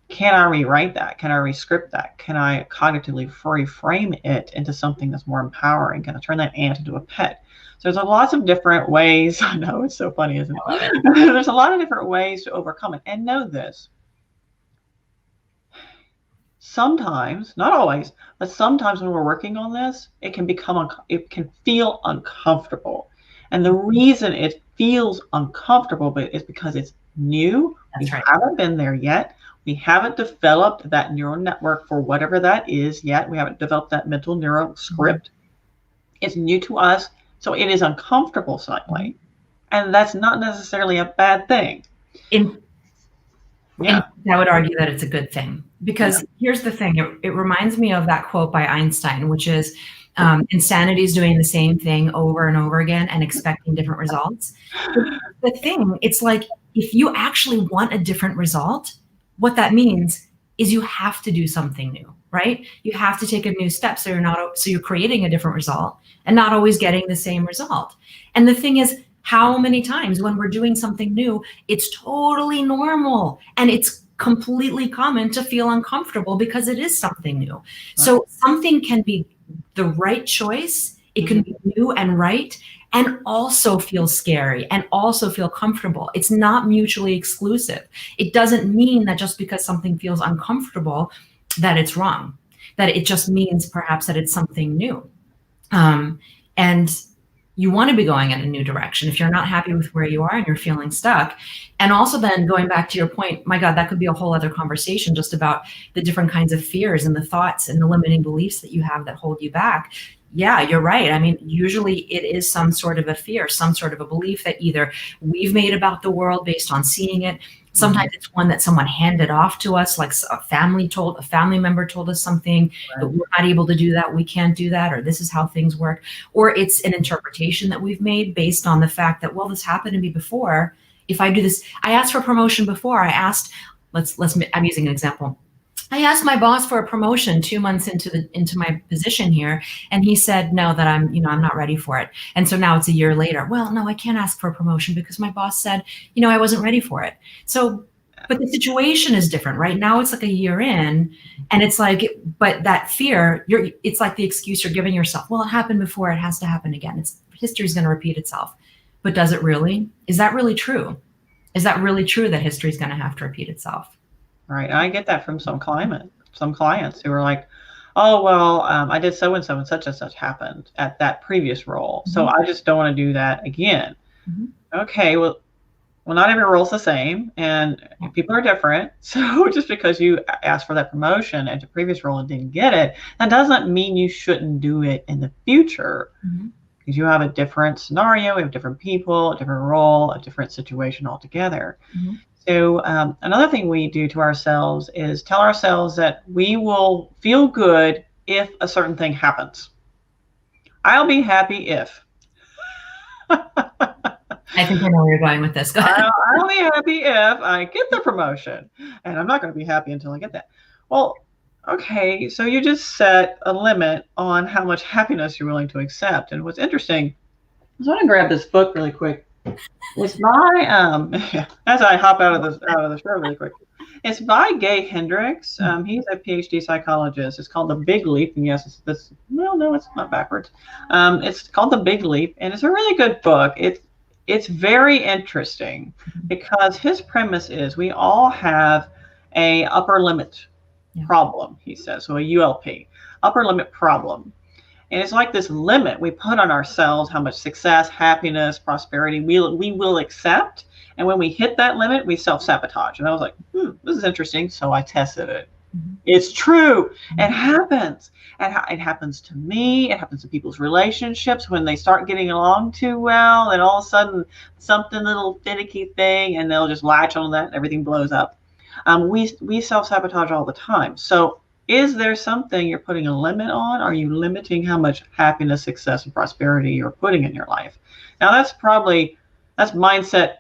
S1: Can I rewrite that? Can I rescript that? Can I cognitively reframe it into something that's more empowering? Can I turn that ant into a pet? So there's lots of different ways. I know, it's so funny, isn't it? There's a lot of different ways to overcome it. And know this. Sometimes, not always, but sometimes when we're working on this, it can feel uncomfortable. And the reason it feels uncomfortable is because it's new. We haven't been there yet. We haven't developed that neural network for whatever that is yet. We haven't developed that mental neural script. It's new to us, so it is uncomfortable slightly. And that's not necessarily a bad thing.
S2: And I would argue that it's a good thing. Because here's the thing, it reminds me of that quote by Einstein, which is, insanity is doing the same thing over and over again and expecting different results. The thing, it's like, if you actually want a different result, what that means is you have to do something new, right? You have to take a new step. So you're creating a different result and not always getting the same result. And the thing is, how many times when we're doing something new, it's totally normal and it's completely common to feel uncomfortable because it is something new. Right. So something can be the right choice. It can be new and right, and also feel scary and also feel comfortable. It's not mutually exclusive. It doesn't mean that just because something feels uncomfortable that it's wrong, that it just means perhaps that it's something new. And you want to be going in a new direction if you're not happy with where you are and you're feeling stuck. And also then going back to your point, my God, that could be a whole other conversation just about the different kinds of fears and the thoughts and the limiting beliefs that you have that hold you back. yeah, you're right. I mean, usually it is some sort of a fear, some sort of a belief that either we've made about the world based on seeing it. Sometimes it's one that someone handed off to us, like a family member told us something, that
S1: Right.
S2: we're not able to do that, we can't do that, or this is how things work. Or it's an interpretation that we've made based on the fact that, well, this happened to me before. If I do this, I asked for promotion before. I'm using an example. I asked my boss for a promotion 2 months into my position here, and he said no, that I'm not ready for it. And so now it's a year later. Well, no, I can't ask for a promotion because my boss said, I wasn't ready for it. So, but the situation is different, right? Now it's like a year in, and it's like, but that fear, it's like the excuse you're giving yourself. Well, it happened before, it has to happen again. History's going to repeat itself. But does it really? Is that really true? Is that really true that history's going to have to repeat itself?
S1: Right. I get that from some clients who are like, oh, well, I did so and such happened at that previous role. So I just don't want to do that again. Okay, well, not every role's the same and people are different. So just because you asked for that promotion at your previous role and didn't get it, that doesn't mean you shouldn't do it in the future. Because you have a different scenario, we have different people, a different role, a different situation altogether. So another thing we do to ourselves is tell ourselves that we will feel good if a certain thing happens. I'll be happy if.
S2: I think I know where you're going with this. Go ahead.
S1: I'll be happy if I get the promotion, and I'm not going to be happy until I get that. Well, okay, so you just set a limit on how much happiness you're willing to accept. And what's interesting is I want to grab this book really quick. It's by as I hop out of the show really quick. It's by Gay Hendricks. He's a PhD psychologist. It's called The Big Leap. And yes, no, it's not backwards. It's called The Big Leap, and it's a really good book. It's very interesting because his premise is we all have a upper limit problem, he says, so a ULP, upper limit problem. And it's like this limit we put on ourselves, how much success, happiness, prosperity we will accept. And when we hit that limit, we self-sabotage. And I was like, this is interesting. So I tested it. It's true. It happens. And it happens to me. It happens to people's relationships when they start getting along too well. And all of a sudden, something little finicky thing, and they'll just latch on that and everything blows up. We self-sabotage all the time. So is there something you're putting a limit on? Are you limiting how much happiness, success, and prosperity you're putting in your life? Now, that's mindset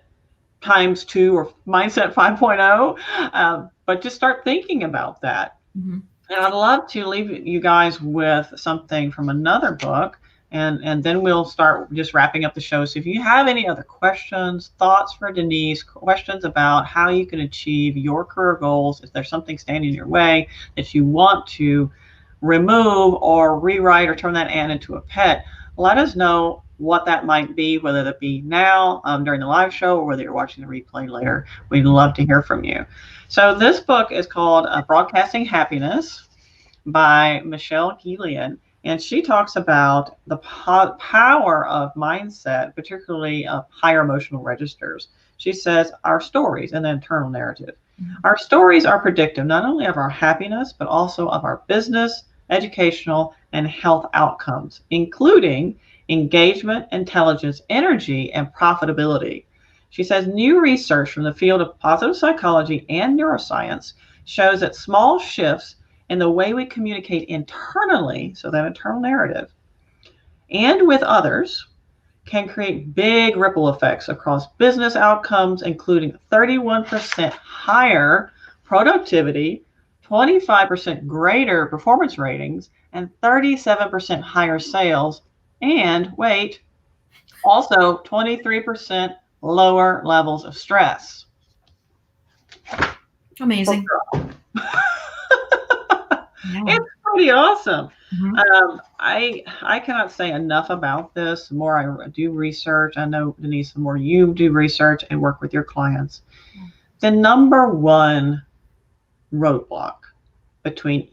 S1: times 2 or mindset 5.0. But just start thinking about that. And I'd love to leave you guys with something from another book. And then we'll start just wrapping up the show. So if you have any other questions, thoughts for Denise, questions about how you can achieve your career goals, if there's something standing in your way that you want to remove or rewrite or turn that ant into a pet, let us know what that might be, whether that be now during the live show or whether you're watching the replay later. We'd love to hear from you. So this book is called Broadcasting Happiness by Michelle Gillian. And she talks about the power of mindset, particularly of higher emotional registers. She says our stories and the internal narrative. Our stories are predictive not only of our happiness, but also of our business, educational, and health outcomes, including engagement, intelligence, energy, and profitability. She says new research from the field of positive psychology and neuroscience shows that small shifts in the way we communicate internally, so that internal narrative, and with others, can create big ripple effects across business outcomes, including 31% higher productivity, 25% greater performance ratings, and 37% higher sales, and wait, also 23% lower levels of stress.
S2: Amazing.
S1: It's pretty awesome. I cannot say enough about this. The more I do research, I know, Denise, the more you do research and work with your clients, the number one roadblock between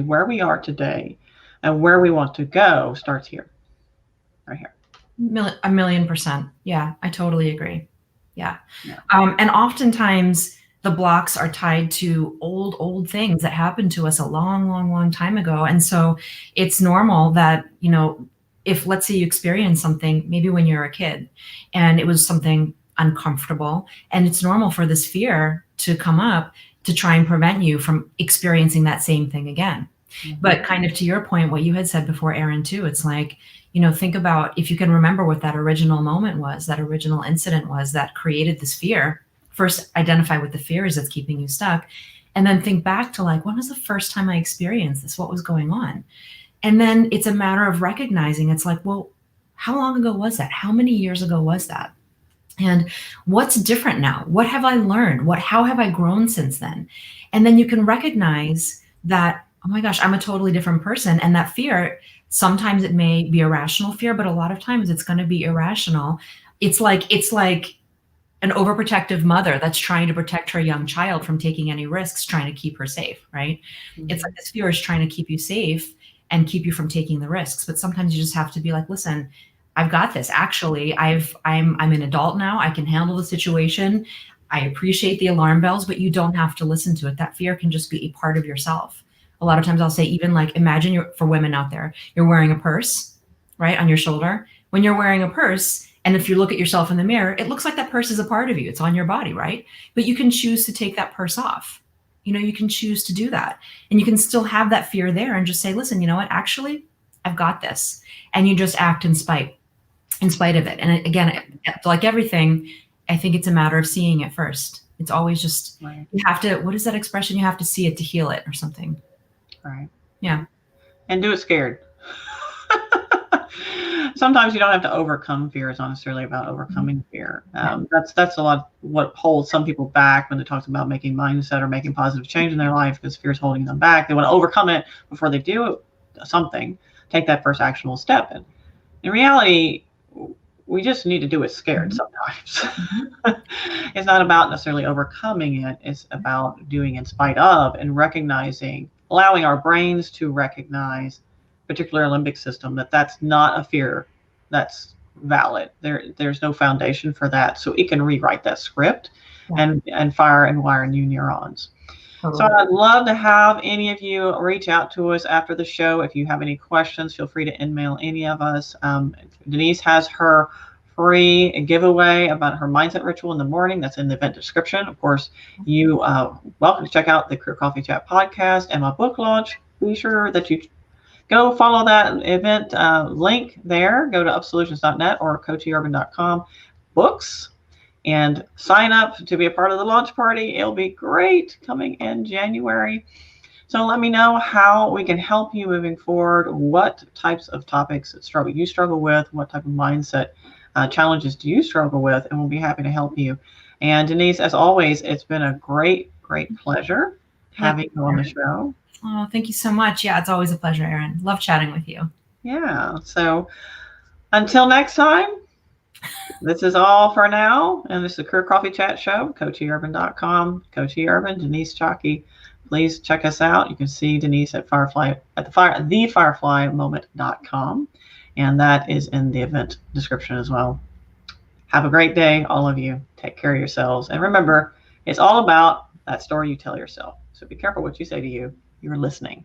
S1: where we are today and where we want to go starts here, right here.
S2: 1,000,000%. Yeah, I totally agree. Yeah. And oftentimes the blocks are tied to old things that happened to us a long time ago. And so it's normal that, if let's say you experience something, maybe when you're a kid and it was something uncomfortable, and it's normal for this fear to come up to try and prevent you from experiencing that same thing again. Mm-hmm. But kind of to your point, what you had said before, Erin, too, it's like, think about if you can remember what that original moment was, that original incident was that created this fear. First, identify what the fear is that's keeping you stuck. And then think back to like, when was the first time I experienced this? What was going on? And then it's a matter of recognizing, it's like, well, how long ago was that? How many years ago was that? And what's different now? What have I learned? How have I grown since then? And then you can recognize that, oh my gosh, I'm a totally different person. And that fear, sometimes it may be a rational fear, but a lot of times it's going to be irrational. It's like an overprotective mother that's trying to protect her young child from taking any risks, trying to keep her safe, right? Mm-hmm. It's like this fear is trying to keep you safe and keep you from taking the risks. But sometimes you just have to be like, listen, I've got this. Actually, I'm an adult now. I can handle the situation. I appreciate the alarm bells, but you don't have to listen to it. That fear can just be a part of yourself. A lot of times I'll say, even like, imagine for women out there, you're wearing a purse, right, on your shoulder. When you're wearing a purse, and if you look at yourself in the mirror, it looks like that purse is a part of you. It's on your body, right? But you can choose to take that purse off. You can choose to do that. And you can still have that fear there and just say, listen, you know what? Actually, I've got this. And you just act in spite of it. And again, like everything, I think it's a matter of seeing it first. It's always just, right. You have to, what is that expression? You have to see it to heal it or something.
S1: Right.
S2: Yeah.
S1: And do it scared. Sometimes you don't have to overcome fear. It's not necessarily about overcoming fear. That's a lot of what holds some people back when they talk about making mindset or making positive change in their life, because fear is holding them back. They want to overcome it before they do something, take that first actionable step. And in reality, we just need to do it scared sometimes. It's not about necessarily overcoming it. It's about doing in spite of and recognizing, allowing our brains to recognize, particular limbic system, that's not a fear that's valid. There's no foundation for that. So it can rewrite that script and fire and wire new neurons. Totally. So I'd love to have any of you reach out to us after the show. If you have any questions, feel free to email any of us. Denise has her free giveaway about her mindset ritual in the morning. That's in the event description. Of course, you welcome to check out the Career Coffee Chat podcast and my book launch. Be sure that you go follow that event link there. Go to upsolutions.net or coachyurban.com books and sign up to be a part of the launch party. It'll be great, coming in January. So let me know how we can help you moving forward. What types of topics you struggle with? What type of mindset challenges do you struggle with? And we'll be happy to help you. And Denise, as always, it's been a great pleasure having you on the show.
S2: Oh, thank you so much. Yeah, it's always a pleasure, Erin. Love chatting with you.
S1: Yeah. So until next time, this is all for now. And this is the Career Coffee Chat Show, coachyurban.com, Coachy Urban, Denise Csaky. Please check us out. You can see Denise at thefireflymoment.com. And that is in the event description as well. Have a great day, all of you. Take care of yourselves. And remember, it's all about that story you tell yourself. So be careful what you say to you. You're listening.